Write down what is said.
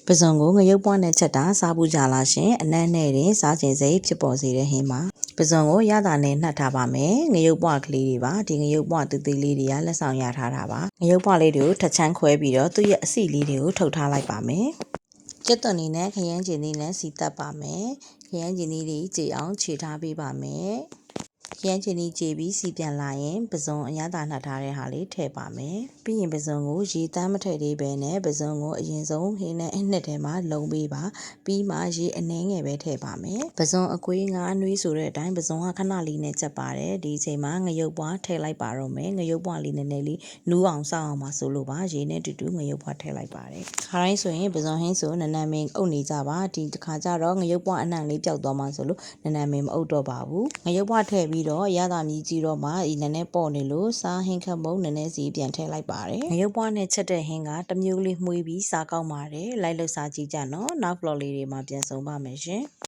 ပဇွန်ကိုငရုတ်ပွားနဲ့ချက်တာစားဖို့ကြလားရှင်အနက်နဲ့တင်စားခြင်းစိတ်ဖြစ်ပေါ်စေတဲ့ဟင်းပါပဇွန်ကိုရတာနဲ့နှက်ထားပါမယ်ငရုတ်ပွားကလေးတွေပါဒီငရုတ်ပွားသေးသေးလေးတွေကလက်ဆောင်ရထားတာပါငရုတ်ပွားလေးတွေကိုထချမ်းခွဲပြီးတော့သူ့ရဲ့အစီလေးတွေကိုထုတ်ထားလိုက်ပါမယ်ကျက်သွန်လေးနဲ့ခရမ်းကျင်လေးနဲ့စီတက်ပါမယ်ခရမ်းကျင်လေးတွေကြေအောင်ခြေထားပေးပါမယ်ခရမ်းချင်ကြီးကြေပြီးစီပြန်လာရင်ပဇွန်အရသာနှက်ထားတဲ့ဟာလေးထည့်ပါမယ်ပြီးရင်ပဇွန်ကိုရေတမ်းမထည့်သေးပဲနဲ့ပဇွန်ကိုအရင်ဆုံးဟင်းနဲ့နှစ်ထဲမှာလုံပေးပါပြီးမှရေအနှဲငယ်ပဲထည့်ပါမယ်ပဇွန်အကွေးငါးနွေးဆိုတဲ့အတိုင်းပဇွန်ကခဏလေးနဲ့ချက်ပါတယ်ဒီအချိန်မှာငရုတ်ပွားထည့်လိုက်ပါတော့မယ်ငရုတ်ပွားလေးနည်းနည်းလေးနူးအောင်စောက်အောင်ပါဆိုလို့ပါရေနဲ့တူတူငရုတ်ပွားထည့်လိုက်ပါတယ်ခါတိုင်းဆိုရင်ပဇွန်ဟင်းဆိုနနမင်းအုပ်နေကြပါဒီတစ်ခါကျတော့ငရုတ်ပွားအနှံလေးပျောက်သွားမှဆိုလို့နနမင်းမအုပ်တော့ပါဘူးငရုတ်ပွားထည့်ပြီးတော့ရတာမြည်ကြည့်တော့မှဒီနည်းနည်းပေါ့နေလို့စားဟင်းခတ်မုံနည်းနည်းစီပြန်ထည့်လိုက်ပါတယ်ငရုတ်ပွားနဲ့ချက်တဲ့ဟင်းကတစ်မျိုးလေးမှုေးပြီးစားကောင်းပါတယ်လိုက်လို့စားကြည့်ကြနော်နောက် vlog လေးတွေမှာပြန်ဆုံပါမယ်ရှင်